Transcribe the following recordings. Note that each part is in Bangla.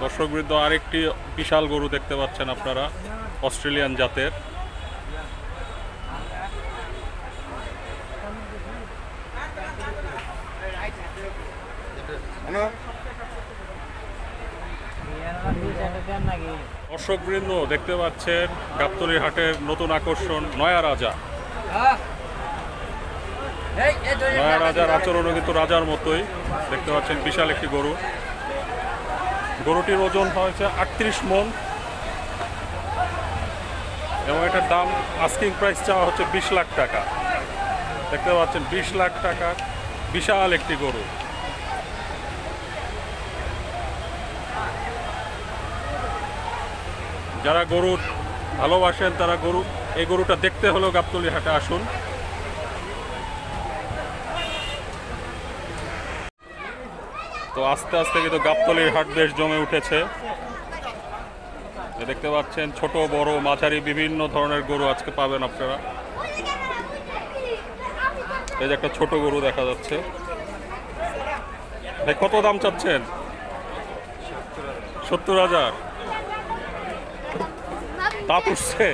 দর্শকবৃন্দ, আরেকটি বিশাল গরু দেখতে পাচ্ছেন আপনারা, অস্ট্রেলিয়ান জাতের। দর্শকবৃন্দ দেখতে পাচ্ছেন গাবতলী হাটের নতুন আকর্ষণ নয়া রাজা। নয়া রাজার আচরণও কিন্তু রাজার মতোই। দেখতে পাচ্ছেন বিশাল একটি গরু। গরুটির ওজন হয়েছে 38 মণ এবং এটার দাম আস্কিং প্রাইস চাওয়া হচ্ছে 20 লাখ টাকা। দেখতে পাচ্ছেন 20 লাখ টাকার বিশাল একটি গরু। যারা গরু ভালোবাসেন তারা এই গরুটা দেখতে হলেও গাবতলী হাটে আসুন। তো আস্তে আস্তে কিন্তু গাবতলীর হাট বেশ জমে উঠেছে। দেখতে পাচ্ছেন ছোট বড় মাঝারি বিভিন্ন ধরনের গরু আজকে পাবেন আপনারা। এই যে একটা ছোট গরু দেখা যাচ্ছে। ভাই কত দাম চাচ্ছেন? 70,000। দাঁত উঠছে?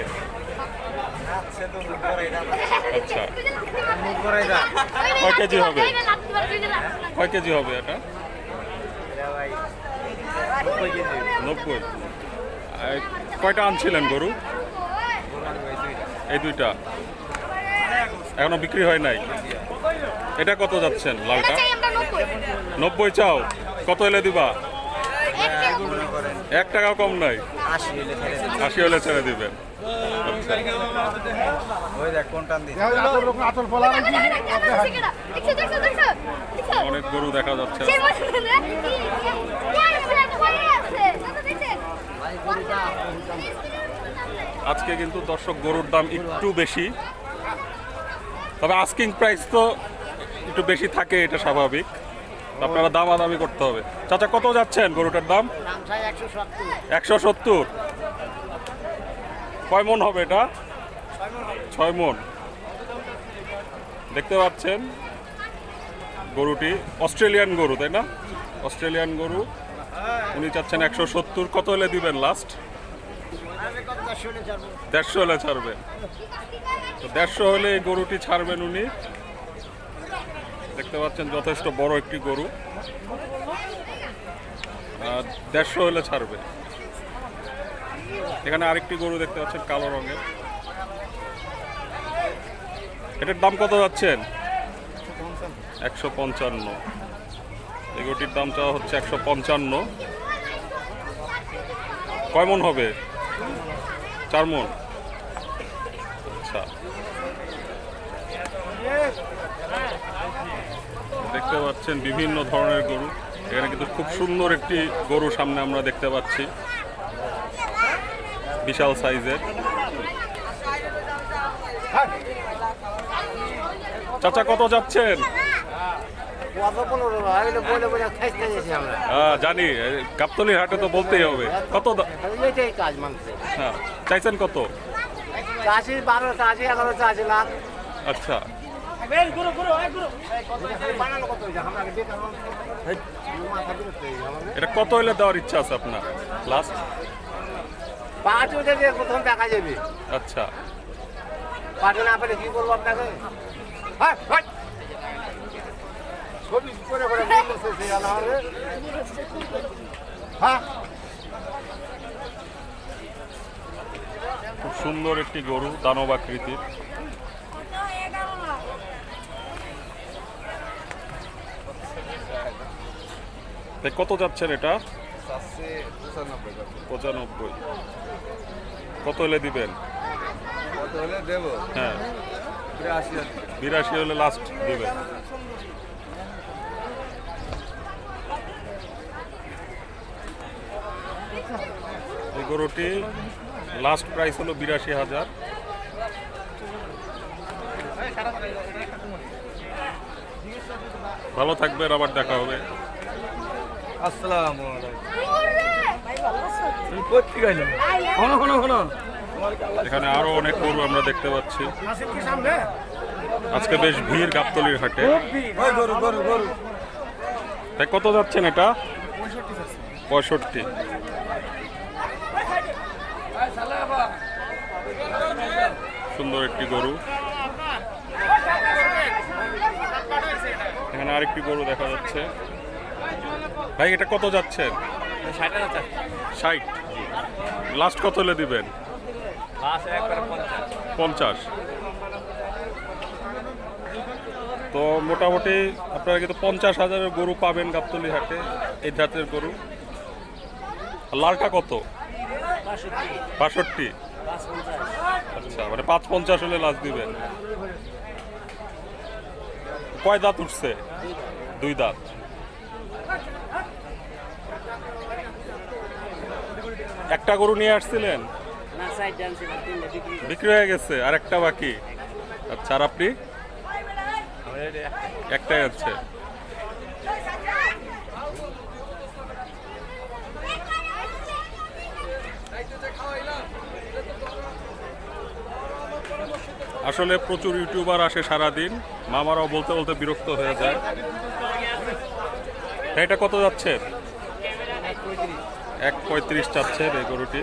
আচ্ছা, কয় কেজি হবে? কয় কেজি হবে এটা? 90। কয়টা আনছিলেন গরু? এই দুইটা এখনো বিক্রি হয় নাই। এটা কত যাচ্ছেন লালটা? 90 চাও? কত হলে দিবা? 1 টাকাও কম নাই? 80 হলে ছেড়ে দিবেন। অনেক গরু দেখা যাচ্ছে। আজকে কিন্তু দর্শক গরুর দাম একটু বেশি, তবে আস্কিং প্রাইস তো একটু বেশি থাকে, এটা স্বাভাবিক। আপনারা দামাদামি করতে হবে। চাচা কত যাচ্ছেন গরুটার দাম? 170। কয় মণ হবে এটা? 6 মণ। দেখতে পাচ্ছেন গরুটি অস্ট্রেলিয়ান গরু, তাই না? অস্ট্রেলিয়ান গরু। উনি চাচ্ছেন 170। কত হলে দিবেন লাস্ট? 150 হলে ছাড়বেন। তো 150 হলে এই গরুটি ছাড়বেন উনি। দেখতে পাচ্ছেন যথেষ্ট বড় একটি গরু। 150 হলে ছাড়বে। এখানে আরেকটি গরু দেখতে পাচ্ছেন কালো রঙের। এটার দাম কত যাচ্ছেন? 155। এই গরুটির দাম চাওয়া হচ্ছে 155। কয় মণ হবে? 4 মণ। আচ্ছা, দেখতে পাচ্ছেন বিভিন্ন ধরনের গরু। এখানে কিন্তু খুব সুন্দর একটি গরু সামনে আমরা দেখতে পাচ্ছি, বিশাল সাইজের। চাচা কত যাচ্ছেন? জানি, গাবতলীর হাটে তো বলতেই হবে। কত হ্যাঁ চাইছেন? কত? 12 লাখ। আচ্ছা, এটা কত হলে দেওয়ার ইচ্ছা আছে আপনার লাস্ট? 5 দিয়ে প্রথম দেখা যাবে। আচ্ছা, 5 না পেলে কি করবো আপনাকে? ছবি করে করে খুব সুন্দর একটি গরু, দানব আকৃতির। কত যাচ্ছেন এটা? 95। কত হলে দিবেন? হ্যাঁ, 82 হলে লাস্ট দিবেন। এই গরুটি লাস্ট প্রাইস হলো 82,000। ভালো থাকবেন, আবার দেখা হবে। আসসালামু এখানে আরো অনেক গরু আমরা দেখতে পাচ্ছি। আজকে বেশ ভিড় গাবতলীর হাটে। তাই কত যাচ্ছেন এটা? 65। সুন্দর একটি গরু। এখানে আরেকটি গরু দেখা যাচ্ছে। ভাই এটা কত যাচ্ছেন? 60। লাস্ট কত হলে দিবেন? 50। তো মোটামুটি আপনারা কিন্তু 50,000-এর গরু পাবেন গাবতলী হাটে, এই জাতের গরু। আর লালটা কত? 65। আচ্ছা, মানে 550 হলে লাস্ট দিবেন। কয় দাঁত উঠছে? 2 দাঁত। একটা গরু নিয়ে আসছিলেন, বিক্রি হয়ে গেছে, আর একটা বাকি। আচ্ছা, আর আপনি? একটাই আছে। আসলে প্রচুর ইউটিউবার আসে সারাদিন, মামারাও বলতে বলতে বিরক্ত হয়ে যায়। এটা কত যাচ্ছে? 1.35 চাচ্ছেন এই গরুটি।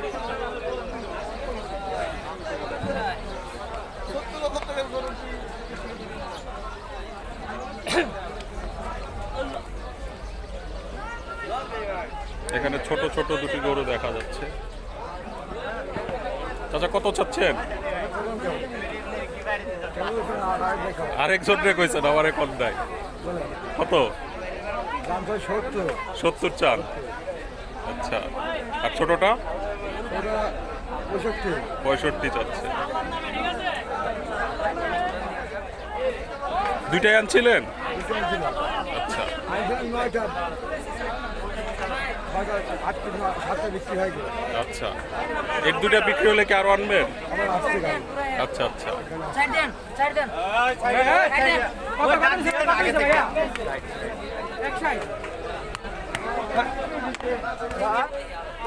এখানে ছোট ছোট দুটি গরু দেখা যাচ্ছে। চাচা কত চাচ্ছেন? আরেকজন রে কইছেন, আমার এখন নাই। কত? 70 চান। আচ্ছা, আর ছোটটা? 65 চাচ্ছে। দুইটাই আনছিলেন? আচ্ছা, আচ্ছা, এক দুইটা বিক্রি হলে কি আরো আনবেন? আচ্ছা আচ্ছা।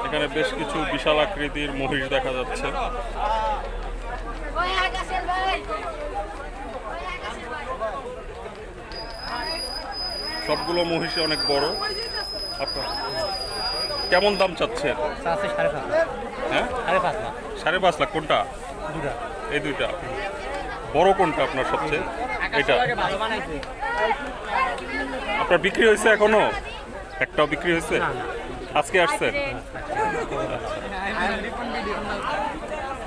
এখানে বেশ কিছু বিশাল আকৃতির মহিষ দেখা যাচ্ছে। সবগুলো মহিষে অনেক বড়। আপনার কেমন দাম চাচ্ছেন? হ্যাঁ, 5.5 লাখ। কোনটা? এই দুইটা। বড় কোনটা আপনার সবচেয়ে? এটা। আপনার বিক্রি হয়েছে এখনো? একটাও বিক্রি হয়েছে? আজকে আসছেন?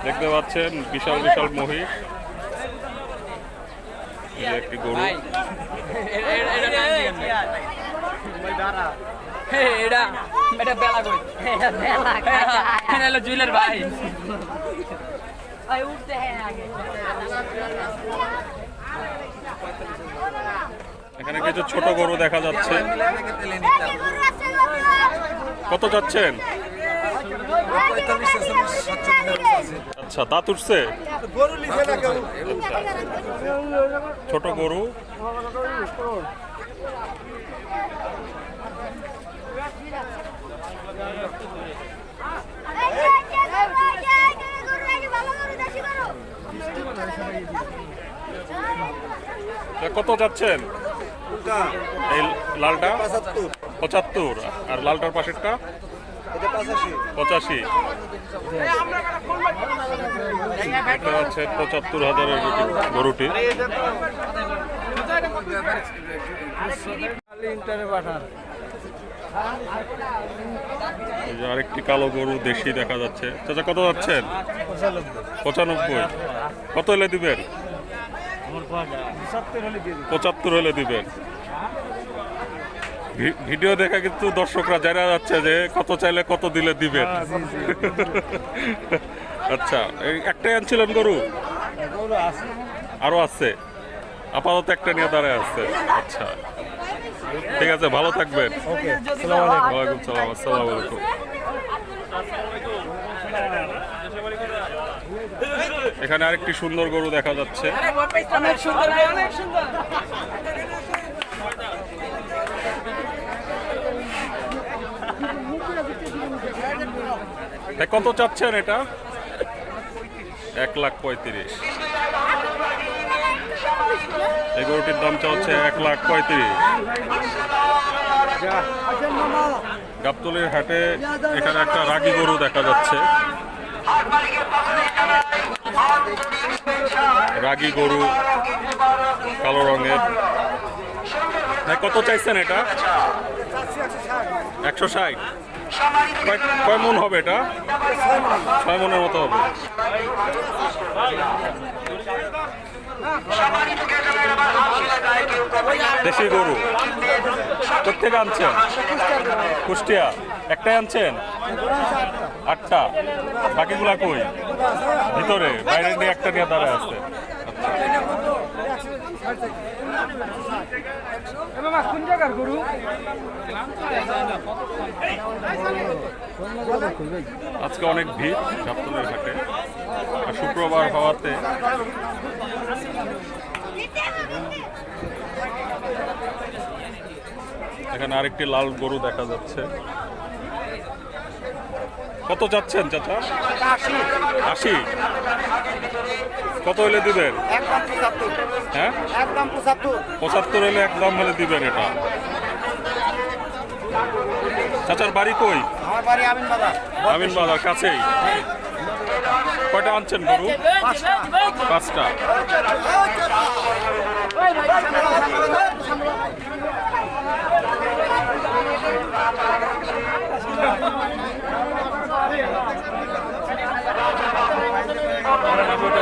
দেখতে পাচ্ছেন বিশাল বিশাল মহিষ। এই যে একটি গরু। এখানে কিছু ছোট গরু দেখা যাচ্ছে। কত যাচ্ছেন? আচ্ছা, দাঁত উঠছে? ছোট গরু। কত যাচ্ছেন? এই লালটা 75, আর লালটার পাশেরটা 85। দেখতে পাচ্ছেন 75,000-এর গরুটি। এই যে আরেকটি কালো গরু দেশি দেখা যাচ্ছে। চাচা কত যাচ্ছেন? 95। কত হলে দিবেন? 75 হলে দিবেন। ভিডিও দেখা কিন্তু দর্শকরা জানা যাচ্ছে যে কত চাইলে কত দিলে দিবেন। আচ্ছা, এই একটাই আনছিলেন গরু? আরো আছে? আপাতত একটা নিয়ে দাঁড়ায় আছে। আচ্ছা, ঠিক আছে, ভালো থাকবেন। ওয়ালাইকুম সালাম। আসসালামু আলাইকুম। এখানে আরেকটি সুন্দর গরু দেখা যাচ্ছে। অনেক সুন্দর, অনেক সুন্দর। কত চাচ্ছেন এটা? 1,35,000। এই গরুটির দাম চাচ্ছে 1,35,000। গাবতলীর হাটে এখানে একটা রাগী গরু দেখা যাচ্ছে। রাগী গরু কালো রঙের। ভাই কত চাইছেন এটা? 160। কয় মন হবে এটা? 6 মনের মতো হবে। দেশি গরু কোথেকে আনছেন? কুষ্টিয়া। একটাই আনছেন? 8টা। বাকিগুলা কই? ভিতরে, বাইরে নিয়ে একটা নিয়ে দাঁড়ায় আছে। কোন জায়গার গরু? আজকে অনেক ভিড় গাবতলীর হাটে, আর শুক্রবার হওয়াতে এখানে আরেকটি লাল গরু দেখা যাচ্ছে। কত যাচ্ছেন চাচা? 80। কত হলে দিবেন? হ্যাঁ, একদম 75। 75 হলে একদম হলে দিবেন এটা। চাচার বাড়ি কই? আমার বাড়ি আমিন বাজার। আমিন বাজার কাছেই। কয়টা আনছেন গরু? 5টা।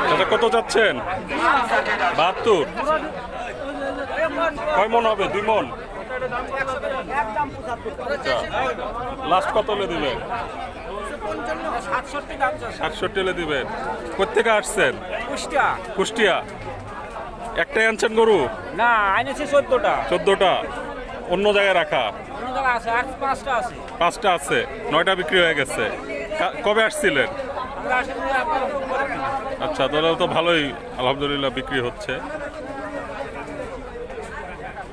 চাচা কত যাচ্ছেন? 72। কয় মন হবে? 2 মন। আচ্ছা, লাস্ট কত হলে দিবেন? 67 হলে দিবেন। কোথেকে আসছেন? কুষ্টিয়া। একটাই আনছেন গরু? না, আইনেছি 14টা। 14টা অন্য জায়গায় রাখা? অন্য জায়গা আছে, আর 5টা আছে। 5টা আছে, 9টা বিক্রি হয়ে গেছে। কবে আসছিলেন? আমরা আসলে আপনার আচ্ছা, তাহলে তো ভালোই আলহামদুলিল্লাহ বিক্রি হচ্ছে।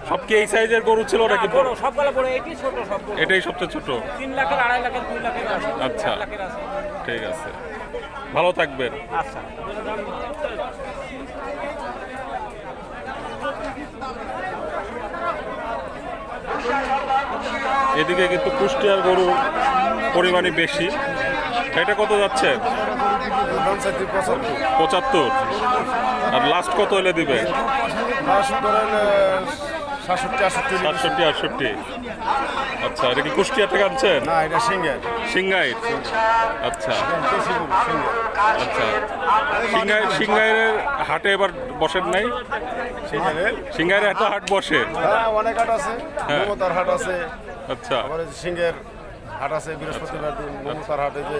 সব কি এই সাইজের গরু ছিল নাকি? বড় সবগুলো বড়, এটি ছোট সব বড়। এটাই সবচেয়ে ছোট। 3 লাখের, 2.5 লাখের, 2 লাখের আছে। আচ্ছা। 1 লাখের আছে। ঠিক আছে, ভালো থাকবেন। আচ্ছা। এদিকে কিন্তু কুষ্টিয়ার গরুর পরিমাণই বেশি। এটা কত যাচ্ছে? 75। আর লাস্ট কত হলে দিবে? 67, 68। আচ্ছা, এটা কি কুষ্টিয়া থেকে আনছেন? না, এটা সিঙ্গেল। সিংগাই। আচ্ছা আচ্ছা, সিংগাইয়ের হাটে এবার বসেন নাই? সিংগাইয়ের এত হাট বসে? হ্যাঁ, অনেক হাট আছে। হ্যাঁ। মমতার হাট আছে। আচ্ছা আবার এই যে সিংহের হাট আছে বৃহস্পতিবার দিন। মমতার হাটে যে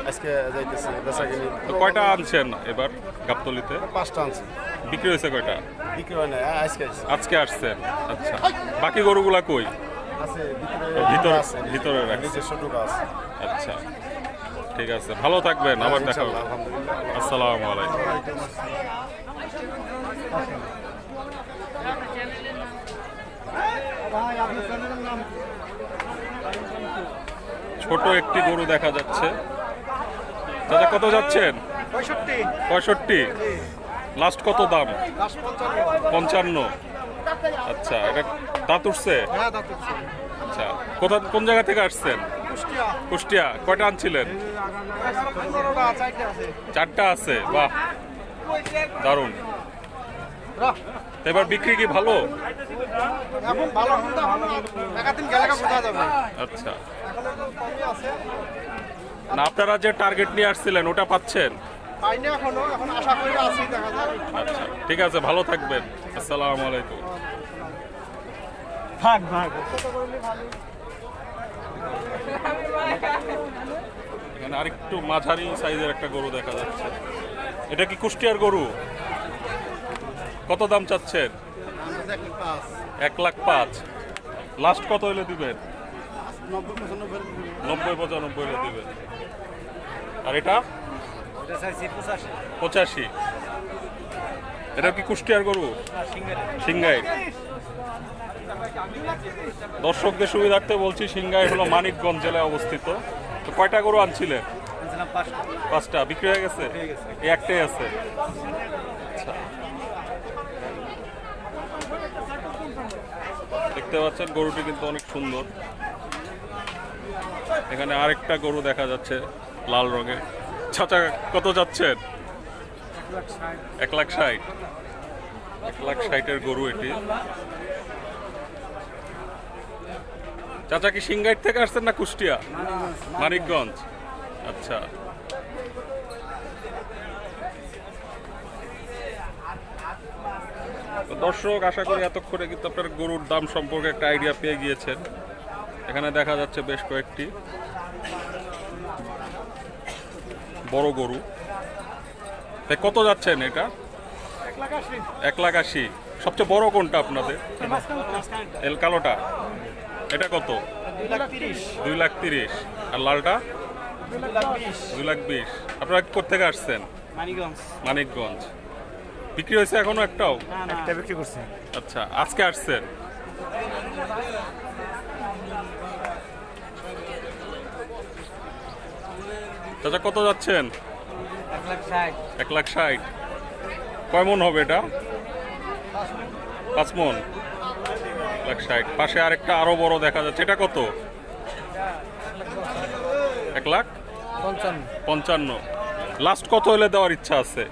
আজকে যাইতেছে বেচাকিনি। তো কয়টা আনছেন এবার গাবতলীতে? 5টা আনছে। বিক্রি হয়েছে কয়টা? বিক্রি হয় না, আজকে আসছে। আজকে আসছেন। আচ্ছা, বাকি গরুগুলা কই? আছে ভিতরে আছে, ভিতরে রাখছে। নিজস্ব ঢোকা আছে। আচ্ছা, ঠিক আছে, ভালো থাকবেন, আবার দেখা হবে। ইনশাআল্লাহ, আলহামদুলিল্লাহ। আসসালামু আলাইকুম। ছোট একটি গরু দেখা যাচ্ছে। দাদা কত যাচ্ছেন? 65। লাস্ট কত দাম? 55। আচ্ছা, এটা দাঁত উঠছে? আচ্ছা, কোন জায়গা থেকে আসছেন? কুষ্টিয়া। কয়টা আনছিলেন? 4টা আছে। বাহ, দারুণ। এবার বিক্রি কি ভালো? আচ্ছা, না আপনারা যে টার্গেট নিয়ে আসছিলেন ওটা পাচ্ছেন? আচ্ছা, ঠিক আছে, ভালো থাকবেন। আসসালামু আলাইকুম। এখানে আরেকটু মাঝারি সাইজের একটা গরু দেখা যাচ্ছে। এটা কি কুষ্টিয়ার গরু? কত দাম চাচ্ছেন? 1,05,000। লাস্ট কত হলে দিবেন? 90-95 হলে দিবেন। আর এটা 85। এটা কি কুষ্টিয়ার গরু? সিংগাই। দর্শকদের সুবিধার্থে বলছি, সিংগাই হলো মানিকগঞ্জ জেলায় অবস্থিত। তো কয়টা গরু আনছিলেন? 5টা। বিক্রি হয়ে গেছে? এই একটাই আছে। আচ্ছা, দেখতে পাচ্ছেন গরুটি কিন্তু অনেক সুন্দর। এখানে আরেকটা গরু দেখা যাচ্ছে লাল রঙের। চাচা কত যাচ্ছেন? 1,60,000। 1,60,000-এর গরু এটি। চাচা কি সিংগাইট থেকে আসছেন না কুষ্টিয়া? মানিকগঞ্জ। আচ্ছা, তো দর্শক আশা করি এতক্ষণে কিন্তু আপনার গরুর দাম সম্পর্কে একটা আইডিয়া পেয়ে গিয়েছেন। এখানে দেখা যাচ্ছে বেশ কয়েকটি বড় গরু। তাই কত যাচ্ছেন এটা? 1,80,000। সবচেয়ে বড় কোনটা আপনাদের? এল কালোটা। এটা কত? 2,30,000। আর লালটা? 2,20,000। আপনারা কোথেকে আসছেন? মানিকগঞ্জ। বিক্রি হয়েছে এখনো একটাও? একটা বিক্রি করছে। আচ্ছা, আজকে আসছেন। চাচা কত যাচ্ছেন? 1,60,000। কয় মন হবে এটা? 5 মন। 1,60,000। পাশে আরেকটা আরো বড় দেখা যাচ্ছে, এটা কত? 1,55,000। লাস্ট কত হলে দেওয়ার ইচ্ছা আছে?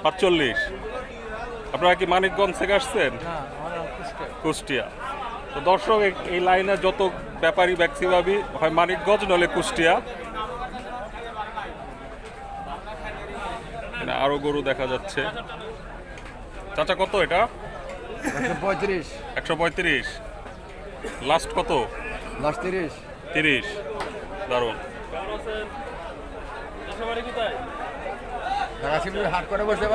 45। আপনারা কি মানিকগঞ্জ থেকে আসছেন? কুষ্টিয়া। তো দর্শক এই লাইনে যত ব্যাপারী ব্যক্তিভাবী হয় মানিকগঞ্জ নলে কুষ্টিয়া। এখানে আরো গরু দেখা যাচ্ছে। চাচা কত এটা? 135। লাস্ট কত? 30। দারুণ। হাট করে বসে